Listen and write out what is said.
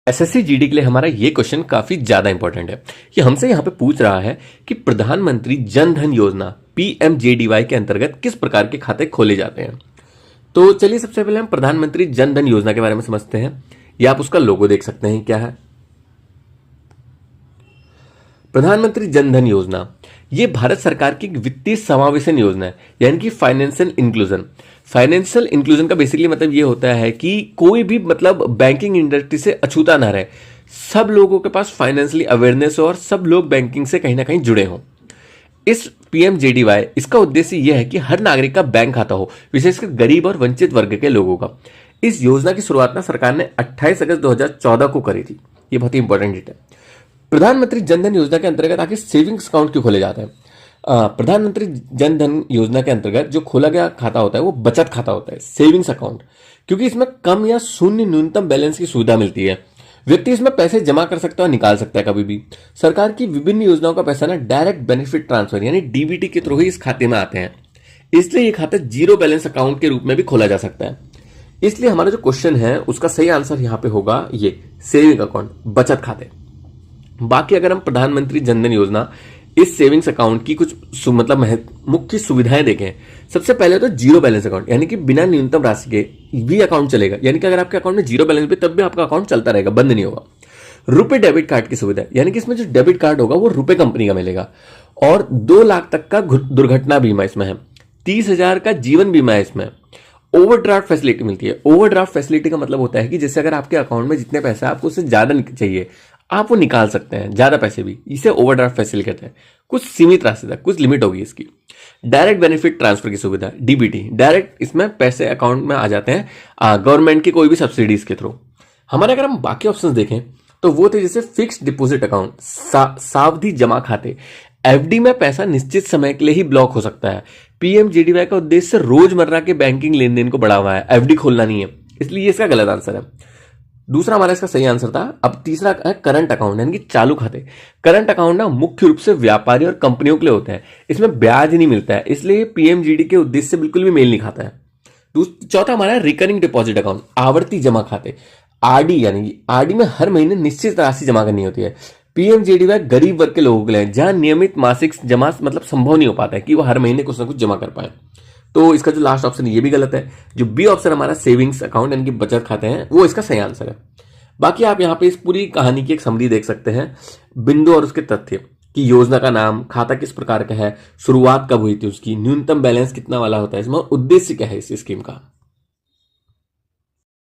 SSC GD के लिए हमारा ये क्वेश्चन काफी ज्यादा इंपॉर्टेंट है। ये हमसे यहाँ पे पूछ रहा है कि प्रधानमंत्री जन धन योजना पीएमजेडीवाई के अंतर्गत किस प्रकार के खाते खोले जाते हैं। तो चलिए सबसे पहले हम प्रधानमंत्री जन धन योजना के बारे में समझते हैं। या आप उसका लोगो देख सकते हैं क्या है। प्रधानमंत्री जन धन योजना ये भारत सरकार की वित्तीय समावेशन योजना है, यानी कि फाइनेंशियल इंक्लूजन। फाइनेंशियल इंक्लूजन का बेसिकली मतलब ये होता है कि कोई भी मतलब बैंकिंग इंडस्ट्री से अछूता ना रहे, सब लोगों के पास फाइनेंशियली अवेयरनेस हो और सब लोग बैंकिंग से कहीं ना कहीं जुड़े हों। इस पीएमजेडीवाई इसका उद्देश्य यह है कि हर नागरिक का बैंक खाता हो, विशेषकर गरीब और वंचित वर्ग के लोगों का। इस योजना की शुरुआत ना सरकार ने 28 अगस्त 2014 को करी थी। ये बहुत ही इंपॉर्टेंट डेट है। प्रधानमंत्री जन धन योजना के अंतर्गत आखिर सेविंग्स अकाउंट क्यों खोले जाते हैं। प्रधानमंत्री जन धन योजना के अंतर्गत जो खोला गया खाता होता है वो बचत खाता होता है, सेविंग्स अकाउंट, क्योंकि इसमें कम या शून्य न्यूनतम बैलेंस की सुविधा मिलती है। व्यक्ति इसमें पैसे जमा कर सकता है और निकाल सकता है कभी भी। सरकार की विभिन्न योजनाओं का पैसा ना डायरेक्ट बेनिफिट ट्रांसफर यानी डीबीटी के थ्रू ही इस खाते में आते हैं, इसलिए ये खाता जीरो बैलेंस अकाउंट के रूप में भी खोला जा सकता है। इसलिए हमारा जो क्वेश्चन है उसका सही आंसर यहां पे होगा ये सेविंग अकाउंट, बचत खाते। बाकी अगर हम प्रधानमंत्री जन धन योजना इस सेविंग्स अकाउंट की कुछ मतलब मुख्य सुविधाएं देखें, सबसे पहले तो जीरो बैलेंस अकाउंट, यानी कि बिना न्यूनतम राशि के भी अकाउंट चलेगा, यानी कि अगर आपके अकाउंट में जीरो बैलेंस भी तब भी आपका अकाउंट चलता रहेगा, बंद नहीं होगा। रुपए डेबिट कार्ड की सुविधा, यानी कि इसमें जो डेबिट कार्ड होगा वो रुपए कंपनी का मिलेगा। और 2 लाख तक का दुर्घटना बीमा इसमें है, 30,000 का जीवन बीमा है इसमें। ओवरड्राफ्ट फैसिलिटी मिलती है। ओवरड्राफ्ट फैसिलिटी का मतलब होता है कि जैसे अगर आपके अकाउंट में जितने पैसे आपको उससे ज्यादा चाहिए, आप वो निकाल सकते हैं, ज्यादा पैसे भी, इसे ओवरड्राफ्ट फैसिलिटी कहते हैं। कुछ सीमित राशि तक, कुछ लिमिट होगी इसकी। डायरेक्ट बेनिफिट ट्रांसफर की सुविधा, डीबीटी, डायरेक्ट इसमें पैसे अकाउंट में आ जाते हैं गवर्नमेंट की कोई भी सब्सिडीज के थ्रू। हमारे अगर हम बाकी ऑप्शंस देखें तो वो थे जैसे फिक्स्ड डिपॉजिट अकाउंट, सावधि जमा खाते। एफडी में पैसा निश्चित समय के लिए ही ब्लॉक हो सकता है। पीएमजेडीवाई का उद्देश्य रोजमर्रा के बैंकिंग लेन देन को बढ़ावा है, एफडी खोलना नहीं है, इसलिए ये इसका गलत आंसर है। दूसरा हमारा इसका सही आंसर था। अब तीसरा है करंट अकाउंट, यानी कि चालू खाते। करंट अकाउंट ना मुख्य रूप से व्यापारी और कंपनियों के लिए होते हैं, इसमें ब्याज नहीं मिलता है, इसलिए पीएमजीडी के उद्देश्य से बिल्कुल भी मेल नहीं खाता है। चौथा हमारा रिकरिंग डिपॉजिट अकाउंट, आवर्ती जमा खाते, आरडी, यानी आरडी में हर महीने निश्चित राशि जमा करनी होती है। पीएमजेडीवाई गरीब वर्ग के लोगों के लिए, जहां नियमित मासिक जमा मतलब संभव नहीं हो पाता है कि वो हर महीने कुछ ना कुछ जमा कर पाए। तो इसका जो लास्ट ऑप्शन है ये भी गलत है। जो बी ऑप्शन हमारा सेविंग्स अकाउंट यानी कि बचत खाते हैं, वो इसका सही आंसर है। बाकी आप यहाँ पे इस पूरी कहानी की एक समरी देख सकते हैं, बिंदु और उसके तथ्य कि योजना का नाम, खाता किस प्रकार का है, शुरुआत कब हुई थी उसकी, न्यूनतम बैलेंस कितना वाला होता है इसमें, उद्देश्य क्या है इस स्कीम का।